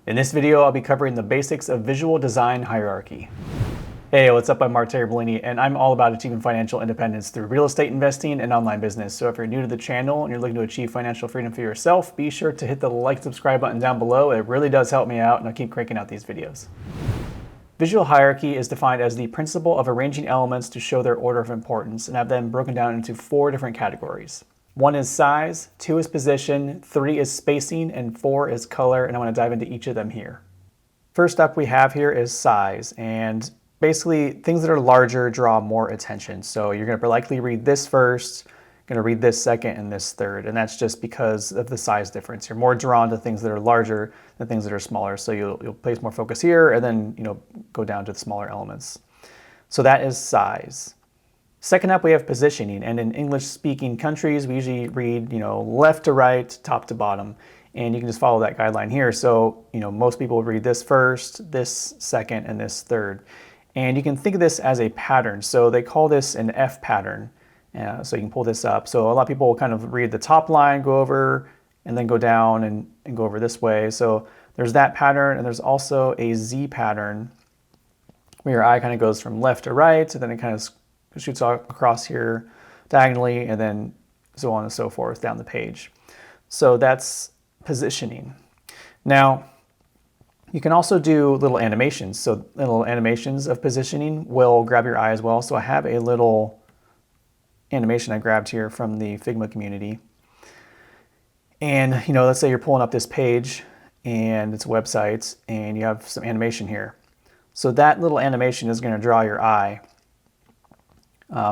In this video, I'll be covering the basics of visual design hierarchy. Hey, what's up? I'm Mark Terabellini, and I'm all about achieving financial independence through real estate investing and online business. So if you're new to the channel and you're looking to achieve financial freedom for yourself, be sure to hit the like, subscribe button down below. It really does help me out, and I'll keep cranking out these videos. Visual hierarchy is defined as the principle of arranging elements to show their order of importance and have them broken down into 4 different categories. 1 is size, 2 is position, 3 is spacing, and 4 is color, and I want to dive into each of them here. First up we have here is size, and basically things that are larger draw more attention. So you're going to likely read this first, going to read this second, and this third, and that's just because of the size difference. You're more drawn to things that are larger than things that are smaller, so you'll place more focus here and then go down to the smaller elements. So that is size. Second up, we have positioning, and in English-speaking countries, we usually read, left to right, top to bottom, and you can just follow that guideline here. So, most people would read this first, this second, and this third. And you can think of this as a pattern. So they call this an F pattern. So you can pull this up. So a lot of people will kind of read the top line, go over, and then go down and go over this way. So there's that pattern, and there's also a Z pattern where your eye kind of goes from left to right, and then it kind of shoots across here diagonally, and then so on and so forth down the page. So that's positioning. Now, you can also do little animations. So little animations of positioning will grab your eye as well. So I have a little animation I grabbed here from the Figma community. And let's say you're pulling up this page and it's a website and you have some animation here. So that little animation is going to draw your eye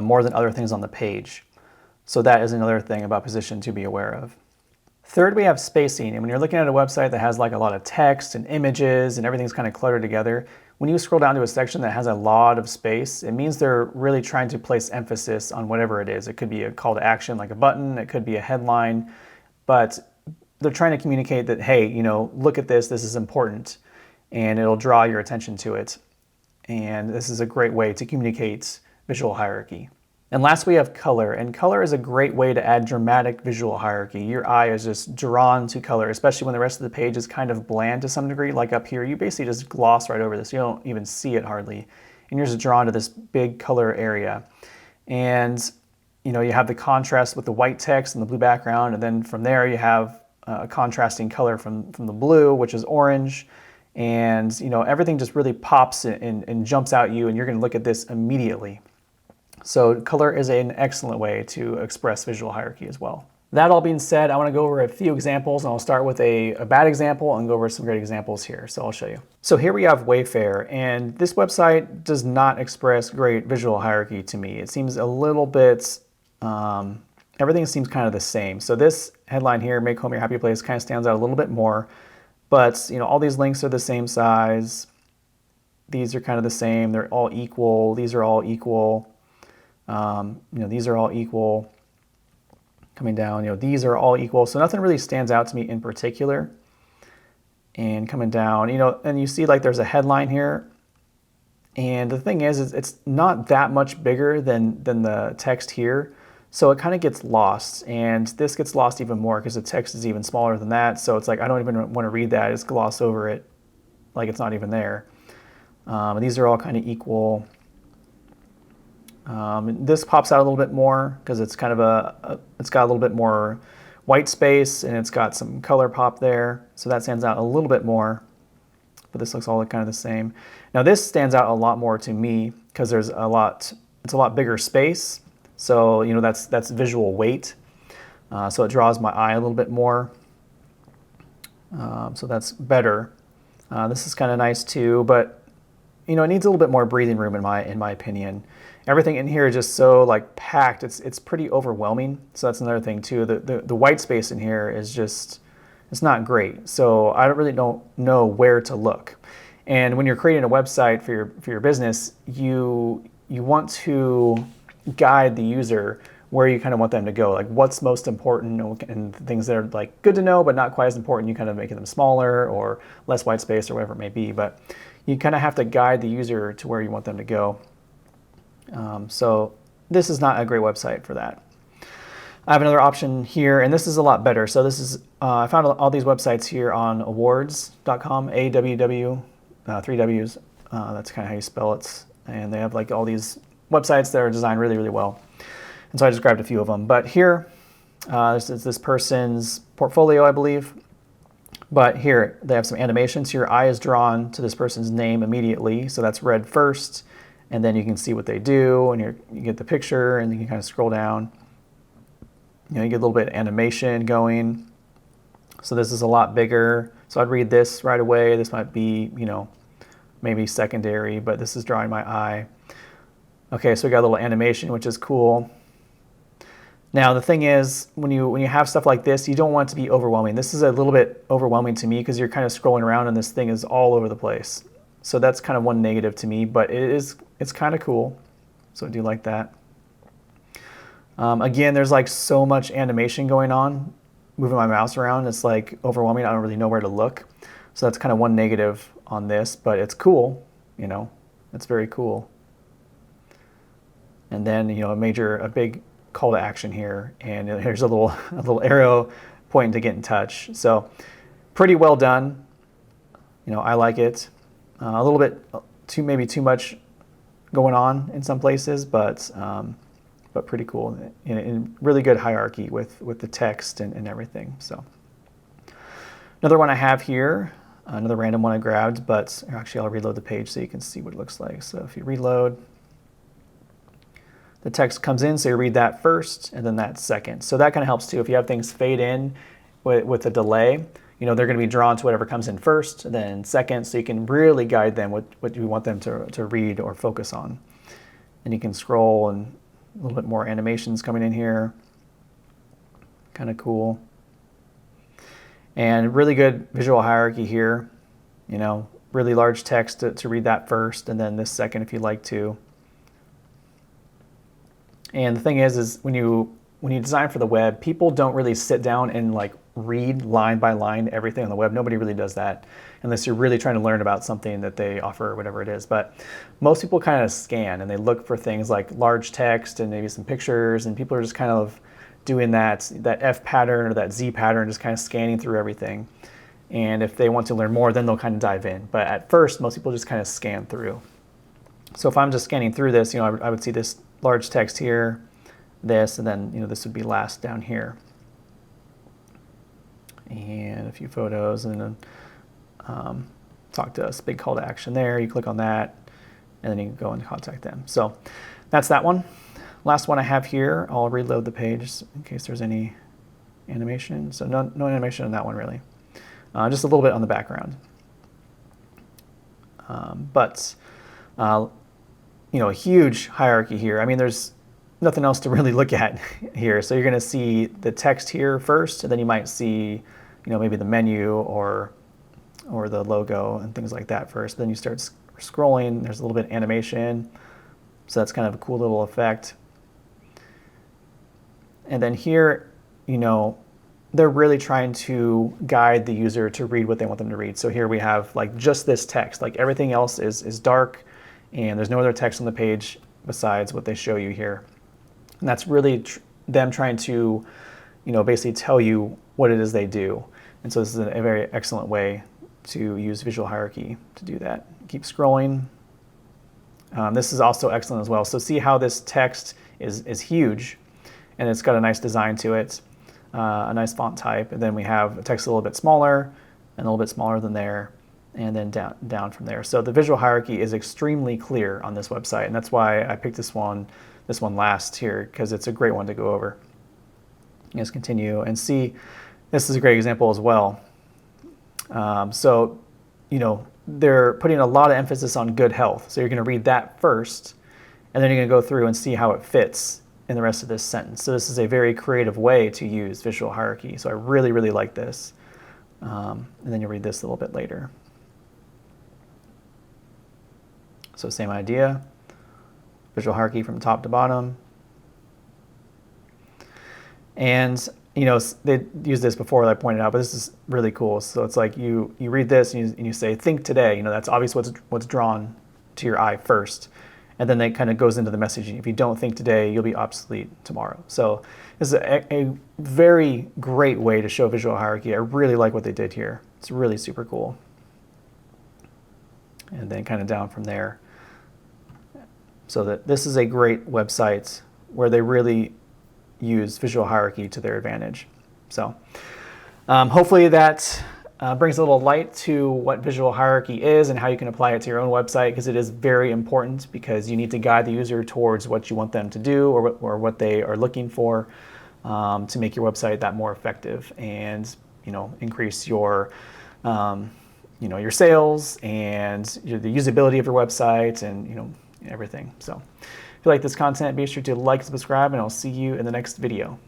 more than other things on the page. So that is another thing about position to be aware of. Third, we have spacing. And when you're looking at a website that has like a lot of text and images and everything's kind of cluttered together, when you scroll down to a section that has a lot of space, it means they're really trying to place emphasis on whatever it is. It could be a call to action like a button, it could be a headline, but they're trying to communicate that, hey, look at this is important, and it'll draw your attention to it. And this is a great way to communicate visual hierarchy. And last, we have color, and color is a great way to add dramatic visual hierarchy. Your eye is just drawn to color, especially when the rest of the page is kind of bland to some degree. Like up here, you basically just gloss right over this. You don't even see it hardly, and you're just drawn to this big color area. And you have the contrast with the white text and the blue background, and then from there you have a contrasting color from the blue, which is orange. And everything just really pops and jumps out at you, and you're going to look at this immediately. So color is an excellent way to express visual hierarchy as well. That all being said, I want to go over a few examples, and I'll start with a bad example and go over some great examples here. So I'll show you. So here we have Wayfair, and this website does not express great visual hierarchy to me. It seems a little bit, everything seems kind of the same. So this headline here, Make Home Your Happy Place, kind of stands out a little bit more, but all these links are the same size. These are kind of the same. They're all equal. These are all equal. These are all equal. Coming down, these are all equal. So nothing really stands out to me in particular. And coming down, and you see like there's a headline here. And the thing is it's not that much bigger than the text here. So it kind of gets lost. And this gets lost even more because the text is even smaller than that. So it's like, I don't even want to read that. Just gloss over it like it's not even there. These are all kind of equal. This pops out a little bit more because it's kind of it's got a little bit more white space and it's got some color pop there. So that stands out a little bit more, but this looks all kind of the same. Now this stands out a lot more to me because it's a lot bigger space. So, that's visual weight. So it draws my eye a little bit more. So that's better. This is kind of nice too, but it needs a little bit more breathing room in my opinion. Everything in here is just so like packed. It's pretty overwhelming. So that's another thing too. The white space in here is just, it's not great. So I don't know where to look. And when you're creating a website for your business, you want to guide the user where you kind of want them to go, like what's most important, and things that are like good to know but not quite as important, you kind of make them smaller or less white space or whatever it may be. But you kind of have to guide the user to where you want them to go. So this is not a great website for that. I have another option here, and this is a lot better. So this is, I found all these websites here on awards.com, AWW, 3Ws. That's kind of how you spell it. And they have like all these websites that are designed really, really well. And so I just grabbed a few of them. But here, this is this person's portfolio, I believe. But here, they have some animations. Your eye is drawn to this person's name immediately. So that's read first. And then you can see what they do, and you get the picture, and you can kind of scroll down. You get a little bit of animation going. So this is a lot bigger. So I'd read this right away. This might be, maybe secondary, but this is drawing my eye. Okay, so we got a little animation, which is cool. Now the thing is, when you have stuff like this, you don't want it to be overwhelming. This is a little bit overwhelming to me because you're kind of scrolling around and this thing is all over the place. So that's kind of one negative to me, but it's kind of cool. So I do like that. Again, there's like so much animation going on. Moving my mouse around, it's like overwhelming. I don't really know where to look. So that's kind of one negative on this, but it's cool, it's very cool. And then, a big call to action here, and here's a little arrow pointing to get in touch. So pretty well done. I like it. A little bit maybe too much going on in some places, but pretty cool, and really good hierarchy with the text and everything. So another one I have here, another random one I grabbed, but actually I'll reload the page so you can see what it looks like. So if you reload, the text comes in, so you read that first and then that second. So that kind of helps too. If you have things fade in with a delay, they're going to be drawn to whatever comes in first, then second, so you can really guide them what you want them to read or focus on. And you can scroll, and a little bit more animations coming in here. Kind of cool. And really good visual hierarchy here. Really large text to read that first, and then this second if you'd like to. And the thing is when you design for the web, people don't really sit down and like read line by line everything on the web. Nobody really does that unless you're really trying to learn about something that they offer or whatever it is. But most people kind of scan and they look for things like large text and maybe some pictures, and people are just kind of doing that F pattern or that Z pattern, just kind of scanning through everything. And if they want to learn more, then they'll kind of dive in. But at first, most people just kind of scan through. So if I'm just scanning through this, I would see this large text here, this, and then this would be last down here. And a few photos, and then talk to us, big call to action there. You click on that, and then you can go and contact them. So that's that one. Last one I have here, I'll reload the page in case there's any animation. So no animation on that one really. Just a little bit on the background. But a huge hierarchy here. I mean, there's nothing else to really look at here. So you're going to see the text here first, and then you might see, maybe the menu or the logo and things like that first. Then you start scrolling. There's a little bit of animation. So that's kind of a cool little effect. And then here, they're really trying to guide the user to read what they want them to read. So here we have like just this text, like everything else is dark, and there's no other text on the page besides what they show you here. And that's really them trying to, basically tell you what it is they do. And so this is a very excellent way to use visual hierarchy to do that. Keep scrolling. This is also excellent as well. So see how this text is huge, and it's got a nice design to it, a nice font type. And then we have a text a little bit smaller and a little bit smaller than there, and then down from there. So the visual hierarchy is extremely clear on this website, and that's why I picked this one last here, because it's a great one to go over. Let's continue and see. This is a great example as well. So, they're putting a lot of emphasis on good health. So you're going to read that first, and then you're going to go through and see how it fits in the rest of this sentence. So this is a very creative way to use visual hierarchy. So I really, really like this. And then you'll read this a little bit later. So same idea, visual hierarchy from top to bottom. And they used this before that I pointed out, but this is really cool. So it's like you read this and you say, think today. That's obviously what's drawn to your eye first. And then it kind of goes into the messaging. If you don't think today, you'll be obsolete tomorrow. So this is a very great way to show visual hierarchy. I really like what they did here. It's really super cool. And then kind of down from there. So that this is a great website where they really use visual hierarchy to their advantage. So hopefully that brings a little light to what visual hierarchy is and how you can apply it to your own website, because it is very important, because you need to guide the user towards what you want them to do or what they are looking for to make your website that more effective and increase your your sales and the usability of your website and everything. So if you like this content, be sure to like and subscribe, and I'll see you in the next video.